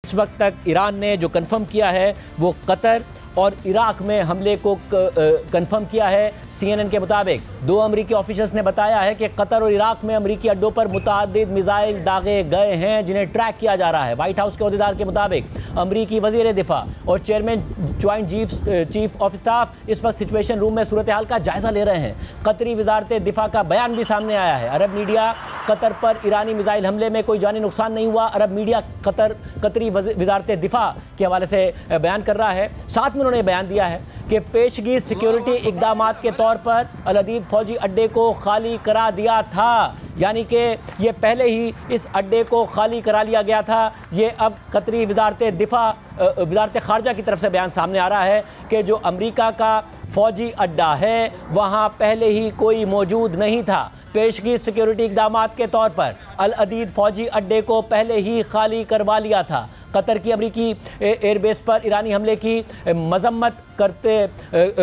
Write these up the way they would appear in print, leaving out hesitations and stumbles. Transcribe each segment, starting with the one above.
इस वक्त तक ईरान ने जो कंफर्म किया है वो कतर और इराक में हमले को कंफर्म किया है। CNN के मुताबिक 2 अमरीकी ऑफिशियल्स ने बताया है कि कतर और इराक में अमरीकी अड्डों पर मुतअद्दिद मिसाइल दागे गए हैं जिन्हें ट्रैक किया जा रहा है। व्हाइट हाउस के अहदेदार के मुताबिक अमरीकी वजीर दिफा और chairman joint chief of staff इस वक्त सिचुएशन रूम में सूरत हाल का जायजा ले रहे हैं। कतरी वजारत दिफा का बयान भी सामने आया है। अरब मीडिया कतर पर ईरानी मिसाइल हमले में कोई जानी नुकसान नहीं हुआ। अरब मीडिया कतरी वजारत दिफा के हवाले से बयान कर रहा है। साथ में उन्होंने बयान दिया है कि पेशगी सिक्योरिटी इकदामात के तौर पर अल अदीद फौजी अड्डे को खाली करा दिया था, यानी कि ये पहले ही इस अड्डे को खाली करा लिया गया था। ये अब कतरी वजारत खारजा की तरफ से बयान सामने आ रहा है कि जो अमरीका का फौजी अड्डा है वहाँ पहले ही कोई मौजूद नहीं था। पेशगी सिक्योरिटी इकदामात के तौर पर अल अदीद फौजी अड्डे को पहले ही खाली करवा लिया था। कतर की अमरीकी एयरबेस पर ईरानी हमले की मजम्मत करते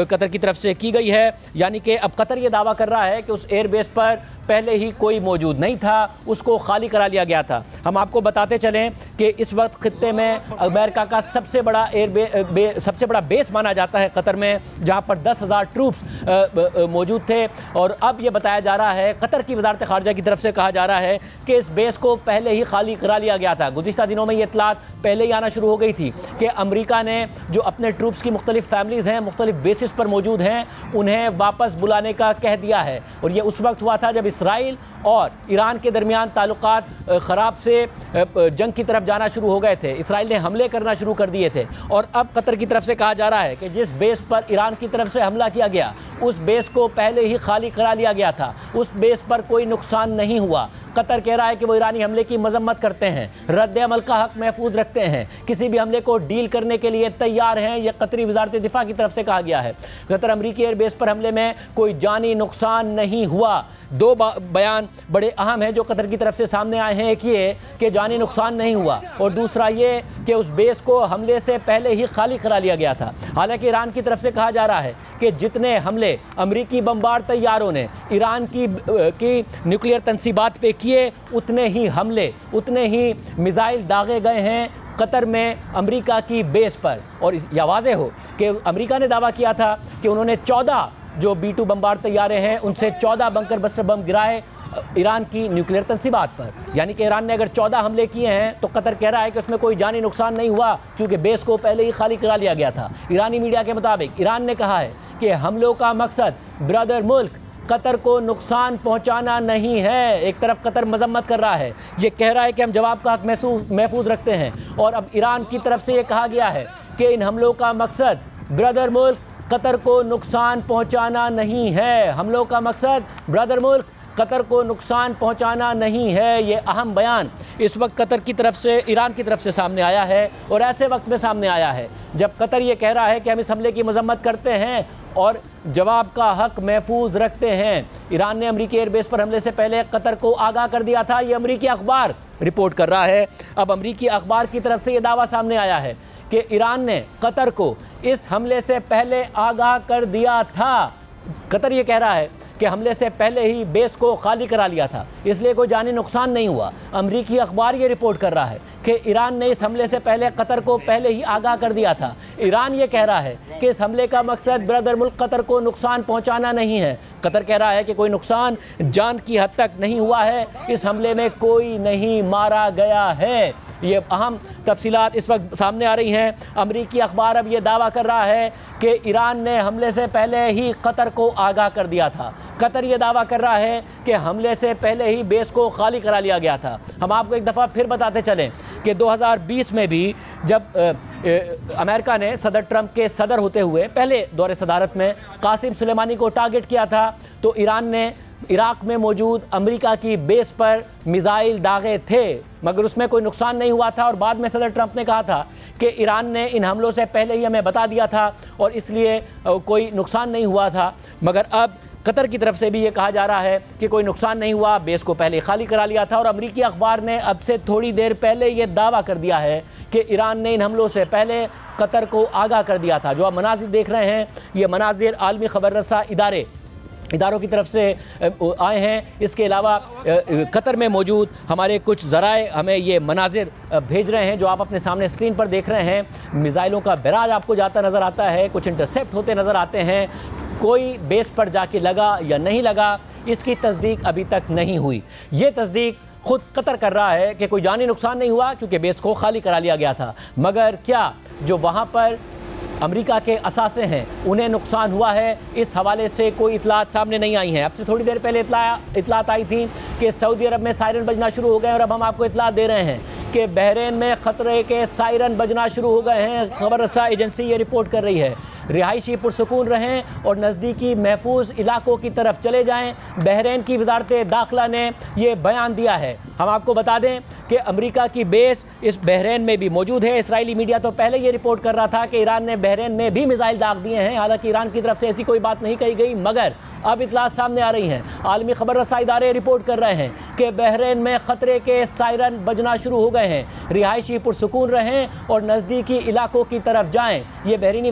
कतर की तरफ से की गई है, यानी कि अब कतर ये दावा कर रहा है कि उस एयरबेस पर पहले ही कोई मौजूद नहीं था, उसको खाली करा लिया गया था। हम आपको बताते चलें कि इस वक्त खित्ते में अमेरिका का सबसे बड़ा बेस माना जाता है कतर में, जहां पर 10,000 ट्रूप्स मौजूद थे। और अब ये बताया जा रहा है, कतर की वजारत खारजा की तरफ से कहा जा रहा है कि इस बेस को पहले ही खाली करा लिया गया था। गुज़िश्ता दिनों में ये इतलात पहले ही आना शुरू हो गई थी कि अमरीका ने जो अपने ट्रूप्स की मुख्तलिफ फैमिलीज़ हैं, मुख्तलिफ बेसिस पर मौजूद हैं, उन्हें वापस बुलाने का कह दिया है। और ये उस वक्त हुआ था जब इसराइल और ईरान के दरमियान ताल्लुकात ख़राब से जंग की तरफ जाना शुरू हो गए थे। इसराइल ने हमले करना शुरू कर दिए थे। और अब कतर की तरफ से कहा जा रहा है कि जिस बेस पर ईरान की तरफ से हमला किया गया उस बेस को पहले ही खाली करा लिया गया था, उस बेस पर कोई नुकसान नहीं हुआ। कतर कह रहा है कि वो ईरानी हमले की मजम्मत करते हैं, रद्द अमल का हक महफूज रखते हैं, किसी भी हमले को डील करने के लिए तैयार हैं। यह कतरी वजारत दिफा की तरफ से कहा गया है। कतर अमरीकी एयरबेस पर हमले में कोई जानी नुकसान नहीं हुआ। 2 बयान बड़े अहम हैं जो कतर की तरफ से सामने आए हैं। एक ये कि जानी नुकसान नहीं हुआ और दूसरा ये कि उस बेस को हमले से पहले ही खाली करा लिया गया था। हालांकि ईरान की तरफ से कहा जा रहा है कि जितने हमले अमरीकी बमबार तैयारों ने ईरान की न्यूक्लियर तंसीबात पे किए, उतने ही हमले, उतने ही मिसाइल दागे गए हैं कतर में अमरीका की बेस पर। और यह वाज़ेह हो कि अमरीका ने दावा किया था कि उन्होंने 14 जो B-2 बमबार तैयारे हैं उनसे 14 बंकर बस्टर बम गिराए ईरान की न्यूक्लियर तंसीबात पर। यानी कि ईरान ने अगर 14 हमले किए हैं तो कतर कह रहा है कि उसमें कोई जानी नुकसान नहीं हुआ क्योंकि बेस को पहले ही खाली करा लिया गया था। ईरानी मीडिया के मुताबिक ईरान ने कहा है कि हमलों का मकसद ब्रदर मुल्क कतर को नुकसान पहुंचाना नहीं है। एक तरफ कतर मजम्मत कर रहा है, ये कह रहा है कि हम जवाब का हक महफूज रखते हैं, और अब ईरान की तरफ से ये कहा गया है कि इन हमलों का मकसद ब्रदर मुल्क कतर को नुकसान पहुंचाना नहीं है। हमलों का मकसद ब्रदर मुल्क कतर को नुकसान पहुंचाना नहीं है। ये अहम बयान इस वक्त कतर की तरफ से, ईरान की तरफ से सामने आया है, और ऐसे वक्त में सामने आया है जब कतर ये कह रहा है कि हम इस हमले की मजम्मत करते हैं और जवाब का हक महफूज रखते हैं। ईरान ने अमरीकी एयरबेस पर हमले से पहले कतर को आगाह कर दिया था, ये अमरीकी अखबार रिपोर्ट कर रहा है। अब अमरीकी अखबार की तरफ से ये दावा सामने आया है कि ईरान ने कतर को इस हमले से पहले आगाह कर दिया था। कतर ये कह रहा है कि हमले से पहले ही बेस को खाली करा लिया था, इसलिए कोई जानी नुकसान नहीं हुआ। अमरीकी अखबार ये रिपोर्ट कर रहा है कि ईरान ने इस हमले से पहले कतर को पहले ही आगाह कर दिया था। ईरान ये कह रहा है कि इस हमले का मकसद ब्रदर मुल्क कतर को नुकसान पहुंचाना नहीं है। कतर कह रहा है कि कोई नुकसान जान की हद तक नहीं हुआ है, इस हमले में कोई नहीं मारा गया है। ये अहम तफसीलात इस वक्त सामने आ रही हैं। अमरीकी अखबार अब ये दावा कर रहा है कि ईरान ने हमले से पहले ही कतर को आगाह कर दिया था। कतर ये दावा कर रहा है कि हमले से पहले ही बेस को खाली करा लिया गया था। हम आपको एक दफ़ा फिर बताते चलें कि 2020 में भी जब अमेरिका ने सदर ट्रंप के सदर होते हुए पहले दौरे सदारत में कासिम सुलेमानी को टारगेट किया था, तो ईरान ने इराक में मौजूद अमेरिका की बेस पर मिसाइल दागे थे, मगर उसमें कोई नुकसान नहीं हुआ था। और बाद में सदर ट्रंप ने कहा था कि ईरान ने इन हमलों से पहले ही हमें बता दिया था और इसलिए कोई नुकसान नहीं हुआ था। मगर अब कतर की तरफ से भी ये कहा जा रहा है कि कोई नुकसान नहीं हुआ, बेस को पहले खाली करा लिया था। और अमरीकी अखबार ने अब से थोड़ी देर पहले ये दावा कर दिया है कि ईरान ने इन हमलों से पहले कतर को आगाह कर दिया था। जो आप मनाजिर देख रहे हैं, ये मनाजिर आलमी खबर रसा इदारे इदारों की तरफ से आए हैं। इसके अलावा कतर में मौजूद हमारे कुछ ज़राए हमें ये मनाजिर भेज रहे हैं जो आप अपने सामने स्क्रीन पर देख रहे हैं। मिसाइलों का बैराज आपको जाता नज़र आता है, कुछ इंटरसेप्ट होते नज़र आते हैं। कोई बेस पर जाके लगा या नहीं लगा, इसकी तस्दीक अभी तक नहीं हुई। ये तस्दीक खुद कतर कर रहा है कि कोई जानी नुकसान नहीं हुआ क्योंकि बेस को खाली करा लिया गया था, मगर क्या जो वहाँ पर अमेरिका के असासे हैं उन्हें नुकसान हुआ है, इस हवाले से कोई इतलात सामने नहीं आई हैं। अब से थोड़ी देर पहले इतलात आई थी कि सऊदी अरब में सायरन बजना शुरू हो गए और अब हम आपको इतलात दे रहे हैं कि बहरीन में ख़तरे के सायरन बजना शुरू हो गए हैं। खबर रसा एजेंसी ये रिपोर्ट कर रही है। रिहायशी पुरसकून रहें और नज़दीकी महफूज इलाकों की तरफ चले जाएँ। बहरीन की वजारत दाखिला ने यह बयान दिया है। हम आपको बता दें कि अमेरिका की बेस इस बहरीन में भी मौजूद है। इसराइली मीडिया तो पहले ये रिपोर्ट कर रहा था कि ईरान ने बहरीन में भी मिसाइल दाग दिए हैं। हालांकि ईरान की तरफ से ऐसी कोई बात नहीं कही गई, मगर अब इतलात सामने आ रही हैं। आलमी खबर रसा इदारे रिपोर्ट कर रहे हैं कि बहरीन में ख़तरे के सायरन बजना शुरू हो गए हैं। रिहायशी पुरसकून रहें और नज़दीकी इलाकों की तरफ जाएँ, ये बहरीनी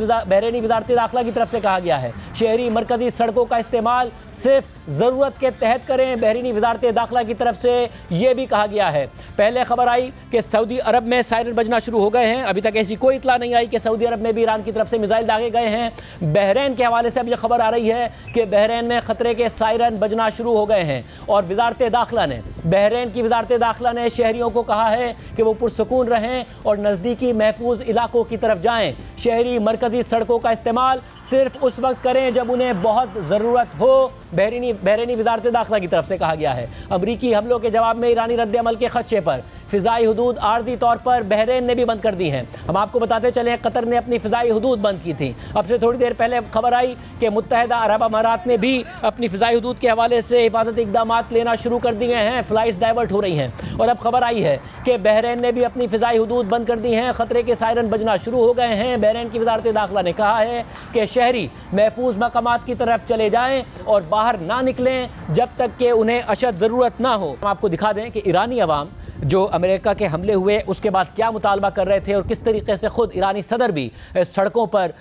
वजारत दाखिला की तरफ से कहा गया है। शहरी मरकज़ी सड़कों का इस्तेमाल सिर्फ ज़रूरत के तहत करें, बहरीनी वजारत दाखिला की तरफ से ये भी कहा गया है। पहले खबर आई कि सऊदी अरब में सायरन बजना शुरू हो गए हैं, अभी तक ऐसी कोई इतला नहीं आई कि सऊदी अरब में भी ईरान की तरफ से मिसाइल दागे गए हैं। बहरीन के हवाले से अब यह खबर आ रही है कि बहरीन में ख़तरे के सायरन बजना शुरू हो गए हैं और वजारत दाखिला ने, बहरीन की वजारत दाखिला ने शहरियों को कहा है कि वो पुरसकून रहें और नज़दीकी महफूज इलाकों की तरफ जाएँ। शहरी मरकज़ी सड़कों का इस्तेमाल सिर्फ उस वक्त करें जब उन्हें बहुत ज़रूरत हो, बहरीनी वजारत दाखिला की तरफ से कहा गया है। अमरीकी हमलों के जवाब में ईरानी रद्द-ए-अमल के खदशे पर फ़िज़ाई हदूद आर्जी तौर पर बहरीन ने भी बंद कर दी हैं। हम आपको बताते चलें कतर ने अपनी फ़िज़ाई हदूद बंद की थी। अब से थोड़ी देर पहले खबर आई कि मुत्तहिदा अरब अमारात ने भी अपनी फ़िज़ाई हदूद के हवाले से हिफाजती इक़दामात लेना शुरू कर दिए हैं। फ़्लाइट्स डाइवर्ट हो रही हैं और अब खबर आई है कि बहरीन ने भी अपनी फ़िज़ाई हदूद बंद कर दी हैं। ख़तरे के सायरन बजना शुरू हो गए हैं। बहरीन की वजारत दाखिला ने कहा है कि शहरी महफूज मकामात की तरफ चले जाएं और बाहर ना निकलें जब तक कि उन्हें अशद ज़रूरत ना हो। हम आपको दिखा दें कि ईरानी अवाम जो अमेरिका के हमले हुए उसके बाद क्या मुतालबा कर रहे थे और किस तरीके से ख़ुद ईरानी सदर भी सड़कों पर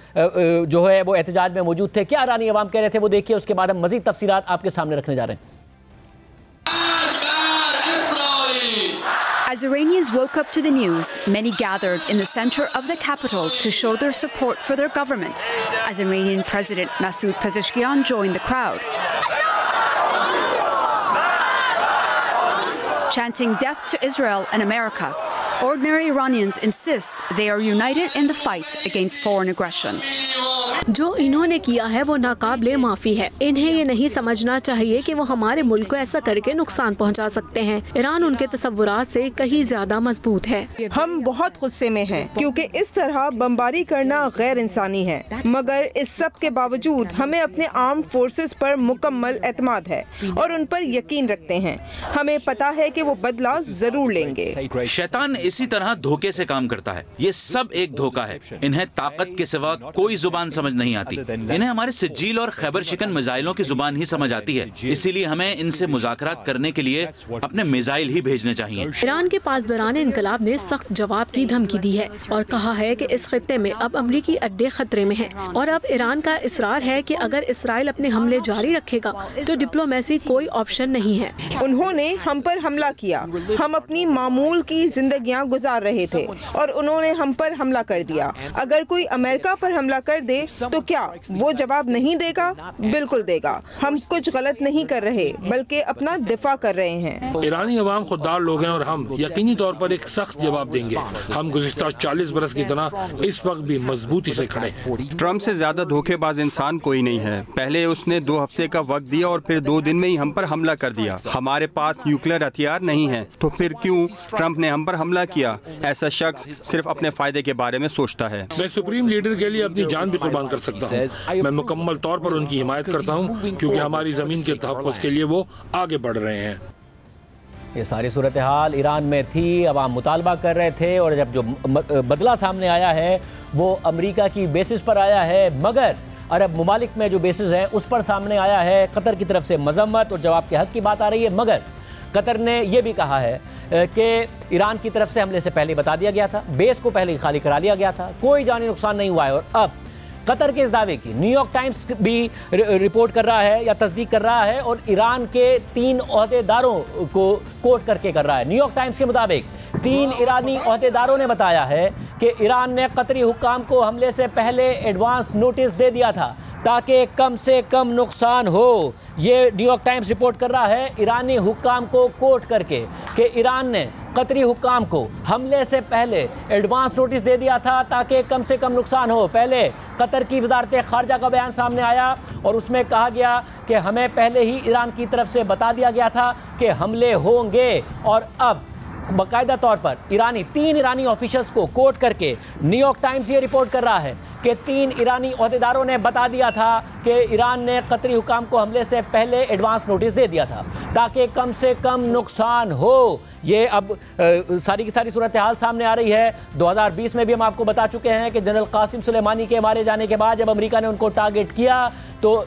जो है वो एहतजाज में मौजूद थे। क्या ईरानी अवाम कह रहे थे वो देखिए, उसके बाद हम मज़ीद तफसीलात आपके सामने रखने जा रहे हैं। As Iranians woke up to the news, many gathered in the center of the capital to show their support for their government, as Iranian President Masoud Pezeshkian joined the crowd, chanting death to Israel and America. Ordinary Iranians insist they are united in the fight against foreign aggression. जो इन्होंने किया है वो नाकाबिले माफ़ी है। इन्हें ये नहीं समझना चाहिए कि वो हमारे मुल्क को ऐसा करके नुकसान पहुंचा सकते हैं। ईरान उनके तसव्वुरात से कहीं ज्यादा मजबूत है। हम बहुत गुस्से में हैं क्योंकि इस तरह बमबारी करना गैर इंसानी है, मगर इस सब के बावजूद हमें अपने आर्म फोर्सेस पर मुकम्मल एतमाद है और उन पर यकीन रखते हैं। हमें पता है कि वो बदला जरूर लेंगे। शैतान इसी तरह धोखे से काम करता है। ये सब एक धोखा है। इन्हें ताकत के सिवा कोई जुबान समझ नहीं आती। इन्हें हमारे सिज्जील और खैबर शिकन मिसाइलों की जुबान ही समझ आती है। इसीलिए हमें इनसे मुज़ाकरात करने के लिए अपने मिसाइल ही भेजने चाहिए। ईरान के पासदारान इनकलाब ने सख्त जवाब की धमकी दी है और कहा है कि इस खित्ते में अब अमरीकी अड्डे खतरे में हैं और अब ईरान का इसरार है कि अगर इसराइल अपने हमले जारी रखेगा तो डिप्लोमेसी कोई ऑप्शन नहीं है। उन्होंने हम पर हमला किया, हम अपनी मामूल की जिंदगियां गुजार रहे थे और उन्होंने हम पर हमला कर दिया। अगर कोई अमेरिका पर हमला कर दे तो क्या वो जवाब नहीं देगा? बिल्कुल देगा। हम कुछ गलत नहीं कर रहे बल्कि अपना दिफा कर रहे हैं। ईरानी अवाम खुददार लोग हैं और हम यकीनी तौर पर एक सख्त जवाब देंगे। हम गुज़िश्ता 40 बरस की तरह इस वक्त भी मजबूती से खड़े हैं। ट्रम्प से ज्यादा धोखेबाज इंसान कोई नहीं है। पहले उसने 2 हफ्ते का वक्त दिया और फिर 2 दिन में ही हम पर हमला कर दिया। हमारे पास न्यूक्लियर हथियार नहीं है तो फिर क्यों ट्रम्प ने हम पर हमला किया? ऐसा शख्स सिर्फ अपने फायदे के बारे में सोचता है। मैं सुप्रीम लीडर के लिए अपनी जान भी कुर्बान कर सकता हूँ। मैं मुकम्मल तौर पर उनकी हिमायत करता हूँ क्योंकि हमारी ज़मीन के तहफ़्फ़ुज़ के लिए वो आगे बढ़ रहे हैं। ये सारी सूरत हाल ईरान में थी, अवाम मुतालबा कर रहे थे और जब जो बदला सामने आया है वो अमेरिका की बेसिस पर आया है, मगर अरब ममालिक में जो बेसिस हैं उस पर सामने आया है। कतर की तरफ से मजम्मत और जवाब के हक की बात आ रही है, मगर कतर ने यह भी कहा है कि ईरान की तरफ से हमले से पहले बता दिया गया था, बेस को पहले ही खाली करा लिया गया था, कोई जानी नुकसान नहीं हुआ है और अब कतर के इस दावे की न्यूयॉर्क टाइम्स भी रिपोर्ट कर रहा है या तस्दीक कर रहा है और ईरान के 3 ओहदेदारों को कोट करके कर रहा है। न्यूयॉर्क टाइम्स के मुताबिक 3 ईरानी ओहदेदारों ने बताया है कि ईरान ने कतरी हुक्काम को हमले से पहले एडवांस नोटिस दे दिया था ताकि कम से कम नुकसान हो। ये न्यूयॉर्क टाइम्स रिपोर्ट कर रहा है ईरानी हुक्काम को कोट करके कि ईरान ने कतरी हुक्काम को हमले से पहले एडवांस नोटिस दे दिया था ताकि कम से कम नुकसान हो। पहले कतर की वजारत खारजा का बयान सामने आया और उसमें कहा गया कि हमें पहले ही ईरान की तरफ से बता दिया गया था कि हमले होंगे और अब बाकायदा तौर पर 3 ईरानी ऑफिशियल्स को कोट करके न्यूयॉर्क टाइम्स ये रिपोर्ट कर रहा है कि 3 ईरानी ओहदेदारों ने बता दिया था कि ईरान ने कतरी हुकाम को हमले से पहले एडवांस नोटिस दे दिया था ताकि कम से कम नुकसान हो। ये अब सारी की सारी सूरत हाल सामने आ रही है। 2020 में भी हम आपको बता चुके हैं कि जनरल कासिम सुलेमानी के मारे जाने के बाद जब अमेरिका ने उनको टारगेट किया तो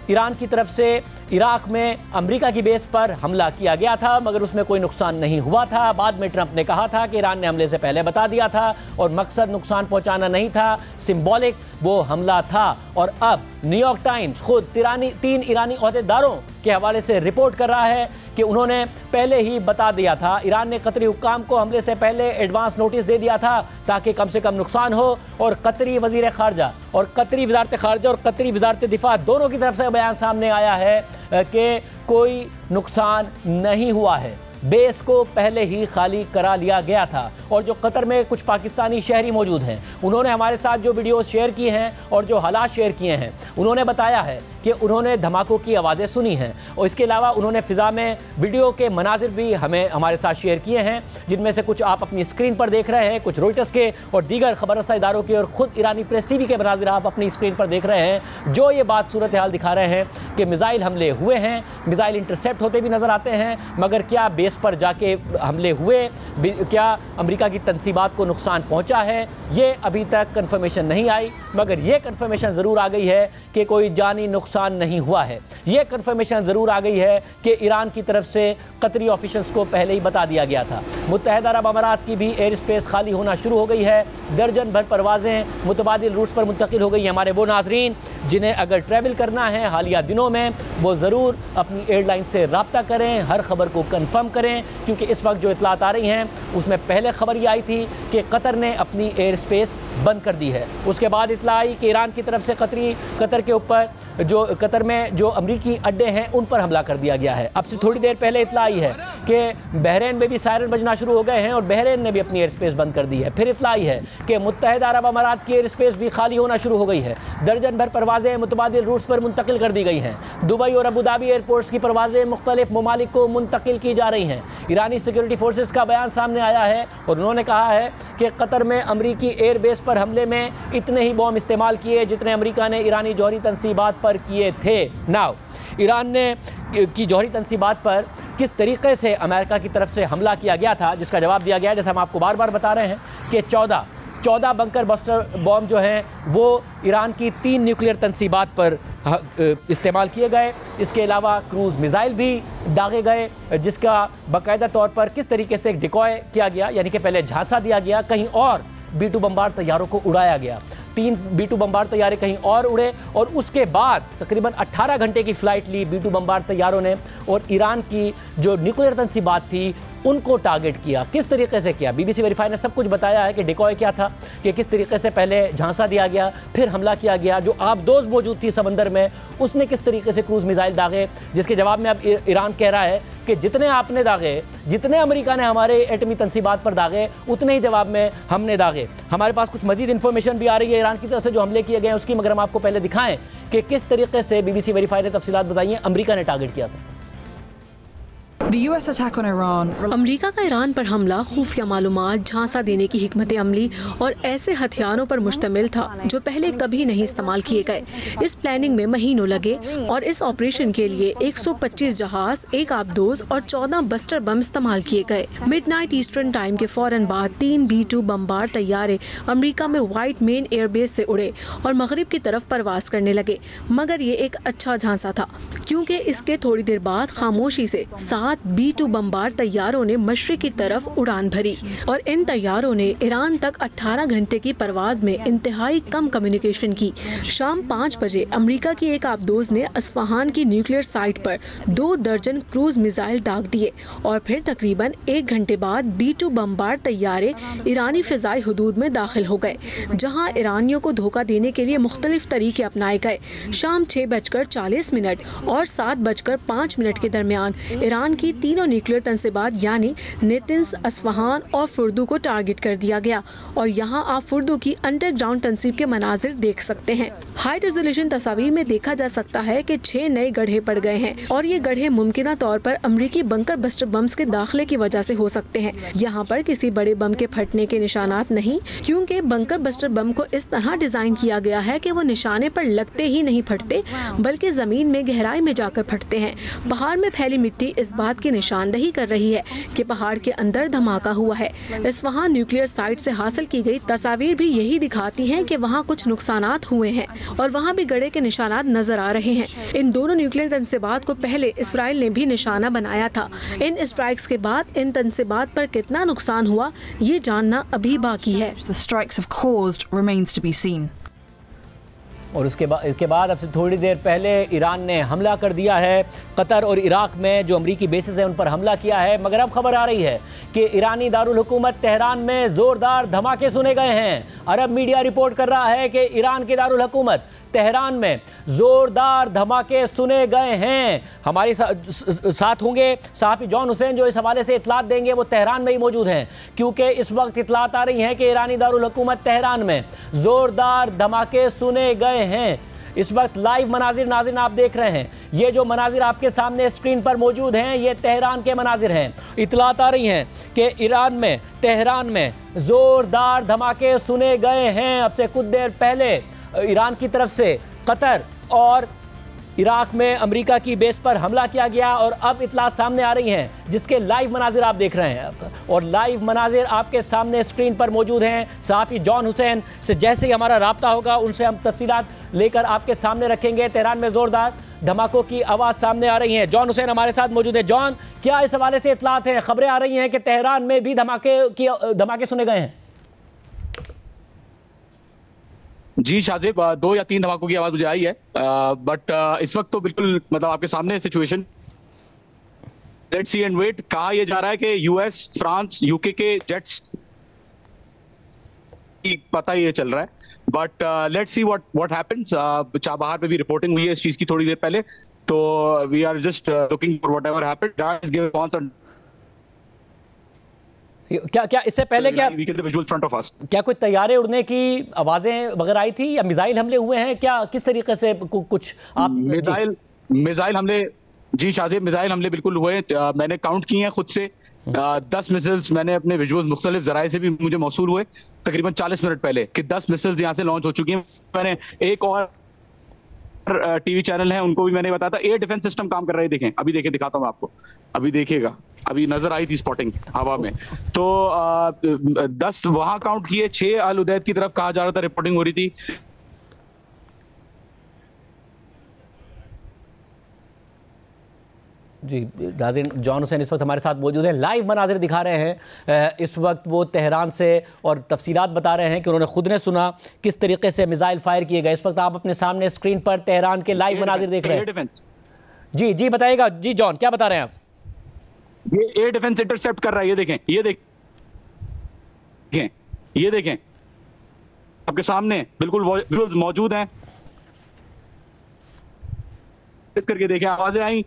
ईरान की तरफ से इराक में अमेरिका की बेस पर हमला किया गया था, मगर उसमें कोई नुकसान नहीं हुआ था। बाद में ट्रंप ने कहा था कि ईरान ने हमले से पहले बता दिया था और मकसद नुकसान पहुंचाना नहीं था, सिंबॉलिक वो हमला था। और अब न्यूयॉर्क टाइम्स खुद 3 ईरानी ओहदेदारों के हवाले से रिपोर्ट कर रहा है कि उन्होंने पहले ही बता दिया था, ईरान ने कतरी हुक्काम को हमले से पहले एडवांस नोटिस दे दिया था ताकि कम से कम नुकसान हो। और कतरी वजीर खारजा और कतरी वजारत खारजा और कतरी वजारत दिफा दोनों की तरफ से बयान सामने आया है कि कोई नुकसान नहीं हुआ है, बेस को पहले ही खाली करा लिया गया था। और जो कतर में कुछ पाकिस्तानी शहरी मौजूद हैं, उन्होंने हमारे साथ जो वीडियोस शेयर किए हैं और जो हालात शेयर किए हैं, उन्होंने बताया है कि उन्होंने धमाकों की आवाज़ें सुनी हैं और इसके अलावा उन्होंने फ़िज़ा में वीडियो के मनाजिर भी हमारे साथ शेयर किए हैं, जिनमें से कुछ आप अपनी स्क्रीन पर देख रहे हैं, कुछ रॉयटर्स के और दीगर खबर रसा इदारों के और ख़ुद ईरानी प्रेस टीवी के मनाजिर आप अपनी स्क्रीन पर देख रहे हैं, जो ये बात सूरत हाल दिखा रहे हैं कि मिसाइल हमले हुए हैं, मिसाइल इंटरसेप्ट होते भी नज़र आते हैं, मगर क्या बेस पर जाके हमले हुए, क्या अमेरिका की तंसीबात को नुकसान पहुँचा है, ये अभी तक कन्फर्मेशन नहीं आई। मगर ये कन्फर्मेशन ज़रूर आ गई है कि कोई जानी नुकसान नहीं हुआ है। ये कन्फर्मेशन ज़रूर आ गई है कि ईरान की तरफ से कतरी ऑफिशल्स को पहले ही बता दिया गया था। मुत्तहिदा अरब अमारात की भी एयर स्पेस खाली होना शुरू हो गई है। दर्जन भर परवाज़ें मुतबादिल रूट्स पर मुंतकिल हो गई हैं। हमारे वो नाजरीन जिन्हें अगर ट्रैवल करना है हालिया दिनों में, वो ज़रूर अपनी एयरलाइन से रब्ता करें, हर खबर को कन्फर्म करें, क्योंकि इस वक्त जो इतलात आ रही हैं उसमें पहले खबर ये आई थी कि कतर ने अपनी एयर स्पेस बंद कर दी है। उसके बाद इतला आई कि ईरान की तरफ से कतर के ऊपर जो कतर में जो अमरीकी अड्डे हैं उन पर हमला कर दिया गया है। अब से थोड़ी देर पहले इतला आई है कि बहरीन में भी सायरन बजना शुरू हो गए हैं और बहरीन ने भी अपनी एयर स्पेस बंद कर दी है। फिर इतला आई है कि मुत्तहिदा अरब अमारात की एयर स्पेस भी खाली होना शुरू हो गई है। दर्जन भर परवाज़ें मुतबादिल रूट्स पर मुंतकिल कर दी गई हैं। दुबई और अबू धाबी एयरपोर्ट्स की परवाज़ें मुख्तलिफ ममालिक को मुंतकिल की जा रही हैं। ईरानी सिक्योरिटी फोर्सेस का बयान सामने आया है और उन्होंने कहा है कि कतर में अमरीकी एयर बेस पर हमले में इतने ही बॉम्ब इस्तेमाल किए जितने अमरीका ने ईरानी जौहरी तंसीबात पर किए थे। नाउ ईरान ने की जौहरी तंसीबात पर किस तरीके से अमेरिका की तरफ से हमला किया गया था, जिसका जवाब दिया गया, जैसे हम आपको बार बार बता रहे हैं कि 14 बंकर बस्टर बॉम्ब जो हैं वो ईरान की 3 न्यूक्लियर तंसीबात पर इस्तेमाल किए गए। इसके अलावा क्रूज़ मिसाइल भी दागे गए, जिसका बाकायदा तौर पर किस तरीके से डिकॉय किया गया, यानी कि पहले झांसा दिया गया, कहीं और B-2 बम्बार तैयारों को उड़ाया गया। 3 B-2 बम्बार तैयारे कहीं और उड़े और उसके बाद तकरीबन 18 घंटे की फ़्लाइट ली B-2 बम्बार तैयारों ने और ईरान की जो न्यूक्लियर तंसीबात थी उनको टारगेट किया। किस तरीके से किया, BBC वेरीफाई ने सब कुछ बताया है कि डिकॉय क्या था, कि किस तरीके से पहले झांसा दिया गया, फिर हमला किया गया। जो आबदोज़ मौजूद थी समंदर में, उसने किस तरीके से क्रूज़ मिसाइल दागे, जिसके जवाब में अब ईरान कह रहा है कि जितने आपने दागे, जितने अमेरिका ने हमारे एटमी तंसीबात पर दागे, उतने ही जवाब में हमने दागे। हमारे पास कुछ मजीद इन्फॉर्मेशन भी आ रही है ईरान की तरफ से जो हमले किए गए हैं उसकी, मगर हम आपको पहले दिखाएं कि किस तरीके से BBC वेरीफाई ने तफसीलात बताई हैं अमेरिका ने टारगेट किया था। अमरीका का ईरान पर हमला खुफिया मालूमात, झांसा देने की हिकमत अमली और ऐसे हथियारों पर मुश्तमिल था जो पहले कभी नहीं इस्तेमाल किए गए। इस प्लानिंग में महीनों लगे और इस ऑपरेशन के लिए 125 जहाज, 1 आबदोज़ और 14 बस्टर बम इस्तेमाल किए गए। मिडनाइट ईस्टर्न टाइम के फौरन बाद 3 B-2 बम्बार तैयारे अमरीका में वाइट मेन एयरबेस से उड़े और मगरिब की तरफ परवास करने लगे। मगर ये एक अच्छा झांसा था, क्योंकि इसके थोड़ी देर बाद खामोशी से 7 B-2 बमबार तैयारों ने मशरिक की तरफ उड़ान भरी और इन तैयारों ने ईरान तक 18 घंटे की परवाज में इंतहाई कम कम्युनिकेशन की। शाम 5 बजे अमेरिका की एक आबदोज ने अस्फहान की न्यूक्लियर साइट पर 2 दर्जन क्रूज मिसाइल दाग दिए और फिर तकरीबन 1 घंटे बाद B-2 बमबार तैयारे ईरानी फिजाई हुदूद में दाखिल हो गए, जहां ईरानियों को धोखा देने के लिए मुख्तलिफ तरीके अपनाए गए। शाम 6:40 और 7:05 के दरमियान ईरान की तीनों न्यूक्लियर तंसीबात यानी नेतन्स, अस्फहान और फुर्दू को टारगेट कर दिया गया और यहाँ आप फुर्दू की अंडरग्राउंड तंसीब के मनाजिर देख सकते हैं। हाई रेजोल्यूशन तस्वीर में देखा जा सकता है कि 6 नए गड्ढे पड़ गए हैं और ये गड्ढे मुमकिना तौर पर अमरीकी बंकर बस्टर बम्स के दाखिले की वजह से हो सकते हैं। यहाँ पर किसी बड़े बम के फटने के निशानात नहीं, क्योंकि बंकर बस्टर बम को इस तरह डिजाइन किया गया है कि वो निशाने पर लगते ही नहीं फटते बल्कि जमीन में गहराई में जाकर फटते हैं। पहाड़ में फैली मिट्टी इस बात की निशानदही कर रही है कि पहाड़ के अंदर धमाका हुआ है। इस्फहान न्यूक्लियर साइट से हासिल की गई तस्वीर भी यही दिखाती हैं कि वहाँ कुछ नुकसानात हुए हैं और वहाँ भी गड्ढे के निशानात नजर आ रहे हैं। इन दोनों न्यूक्लियर तंसीबात को पहले इसराइल ने भी निशाना बनाया था। इन स्ट्राइक्स के बाद इन तंसीबात पर कितना नुकसान हुआ ये जानना अभी बाकी है। और इसके बाद अब से थोड़ी देर पहले ईरान ने हमला कर दिया है। कतर और इराक में जो अमरीकी बेसेस हैं उन पर हमला किया है, मगर अब खबर आ रही है कि ईरानी दारुल हुकूमत तेहरान में ज़ोरदार धमाके सुने गए हैं। अरब मीडिया रिपोर्ट कर रहा है कि ईरान की दारुल हुकूमत तेहरान में ज़ोरदार धमाके सुने गए हैं। हमारे साथ होंगे सहाफ़ी जॉन हुसैन जो इस हवाले से इतलात देंगे। वो तेहरान में ही मौजूद हैं क्योंकि इस वक्त इतलात आ रही हैं कि ईरानी दारुल हुकूमत तेहरान में ज़ोरदार धमाके सुने गए हैं। इस वक्त लाइव मनाजिर नाज़रीन आप देख रहे हैं। ये जो मनाजिर आपके सामने स्क्रीन पर मौजूद हैं ये तेहरान के मनाजिर हैं। इतलात आ रही हैं कि ईरान में तेहरान में ज़ोरदार धमाके सुने गए हैं। अब से कुछ देर पहले ईरान की तरफ से कतर और इराक में अमेरिका की बेस पर हमला किया गया और अब इतला सामने आ रही हैं जिसके लाइव मनाजिर आप देख रहे हैं और लाइव मनाजिर आपके सामने स्क्रीन पर मौजूद हैं। सहाफ़ी जॉन हुसैन से जैसे ही हमारा राब्ता होगा उनसे हम तफसीलात लेकर आपके सामने रखेंगे। तेहरान में ज़ोरदार धमाकों की आवाज़ सामने आ रही है। जॉन हुसैन हमारे साथ मौजूद है। जॉन, क्या इस हवाले से इतलात हैं? खबरें आ रही हैं कि तेहरान में भी धमाके सुने गए हैं। जी शाजिब, 2 या 3 धमाकों की आवाज मुझे आई है, बट इस वक्त तो बिल्कुल मतलब आपके सामने situation let's see and wait. कहा यह जा रहा है कि यूएस, फ्रांस, यूके के जेट्स पता ये चल रहा है, but let's see what happens. Chabahar पे भी रिपोर्टिंग हुई है इस चीज की थोड़ी देर पहले, तो we are just looking for whatever happened. क्या इससे पहले क्या कोई तैयारे उड़ने की आवाजें वगैरह आई थी या मिसाइल हमले हुए हैं? क्या किस तरीके से कुछ आप मिसाइल हमले? जी शाजिब, मिसाइल हमले बिल्कुल हुए। मैंने काउंट किए हैं खुद से 10 मिसाइल्स मैंने अपने विजुअल्स मुख्तलिफ जराए से भी मुझे मौसूल हुए तकरीबन 40 मिनट पहले कि 10 मिसाइल्स यहाँ से लॉन्च हो चुकी हैं। मैंने एक और टीवी चैनल है उनको भी मैंने बताया था एयर डिफेंस सिस्टम काम कर रहे हैं। देखें, अभी देखें, दिखाता हूँ आपको, अभी देखिएगा, अभी नजर आई थी स्पॉटिंग हवा में। तो 10 वहां काउंट किए, 6 अल उदैद की तरफ कहा जा रहा था, रिपोर्टिंग हो रही थी। जी नाज़रीन, जॉन हुसैन इस वक्त हमारे साथ मौजूद हैं, लाइव मनाजिर दिखा रहे हैं। इस वक्त वो तेहरान से और तफसीलात बता रहे हैं कि उन्होंने खुद ने सुना किस तरीके से मिसाइल फायर किए गए। इस वक्त आप अपने सामने स्क्रीन पर तेहरान के लाइव मनाजिर देख रहे हैं। जी जी बताइएगा। जी जॉन, क्या बता रहे हैं आप? ये एयर डिफेंस इंटरसेप्ट कर रहा है। ये देखें, ये देखें, ये देखें आपके सामने बिल्कुल विजुअल्स मौजूद हैं। इस करके देखें, आवाजें आई,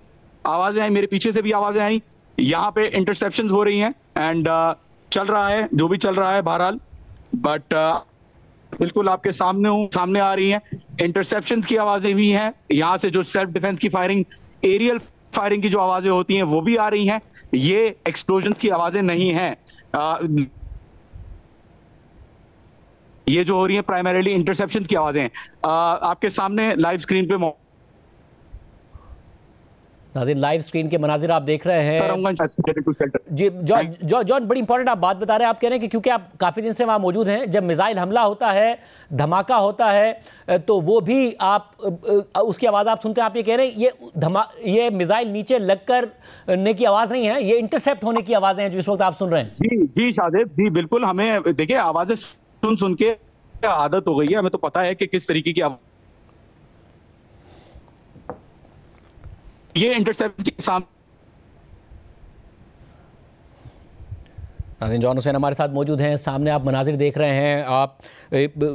मेरे पीछे से भी आवाजें आई। यहाँ पे इंटरसेप्शंस हो रही हैं एंड चल रहा है जो भी चल रहा है बहरहाल, बट बिल्कुल आपके सामने आ रही हैं। इंटरसेप्शंस की आवाजें भी हैं। यहाँ से जो सेल्फ डिफेंस की फायरिंग, एरियल फायरिंग की जो आवाजें होती हैं वो भी आ रही हैं। ये एक्सप्लोजन्स की आवाजें नहीं हैं। ये जो हो रही है प्राइमरीली इंटरसेप्शन की आवाजें आपके सामने लाइव स्क्रीन पे नाज़रीन, लाइव स्क्रीन के मनाजिर आप देख रहे हैं। जी जॉन, बड़ी इंपॉर्टेंट आप बात बता रहे हैं। आप कह रहे हैं कि क्योंकि आप काफ़ी दिन से वहाँ मौजूद हैं, जब मिसाइल हमला होता है, धमाका होता है, तो वो भी आप उसकी आवाज़ आप सुनते हैं। आप ये कह रहे हैं ये मिसाइल नीचे लगकर ने की आवाज़ नहीं है, ये इंटरसेप्ट होने की आवाज़ें हैं जो इस वक्त आप सुन रहे हैं। जी शादेब जी, बिल्कुल। हमें देखिए आवाज़ें सुन के आदत हो गई है, हमें तो पता है कि किस तरीके की ये इंटरसेप्ट के सामने। नाज़रीन, जॉन हुसैन हमारे साथ मौजूद हैं। सामने आप मनाजिर देख रहे हैं। आप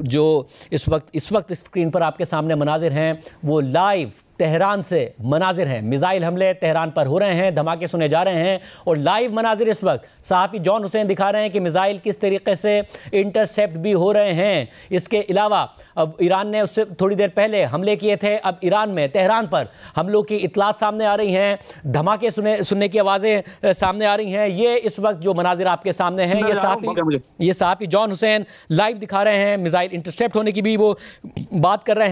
जो इस वक्त स्क्रीन पर आपके सामने मनाजिर हैं वो लाइव तेहरान से मनाजिर हैं। मिसाइल हमले तेहरान पर हो रहे हैं, धमाके सुने जा रहे हैं और लाइव मनाजिर इस वक्त सहाफ़ी जॉन हुसैन दिखा रहे हैं कि मिसाइल किस तरीके से इंटरसेप्ट भी हो रहे हैं। इसके अलावा अब ईरान ने उससे थोड़ी देर पहले हमले किए थे, अब ईरान में तेहरान पर हमलों की इतलात सामने आ रही हैं, धमाके सुनने की आवाज़ें सामने आ रही हैं। ये इस वक्त जो मनाजिर आपके सामने हैं, ये सहाफ़ी जॉन हुसैन लाइव दिखा रहे हैं। मिसाइल इंटरसेप्ट होने की भी वो बात कर रहे हैं।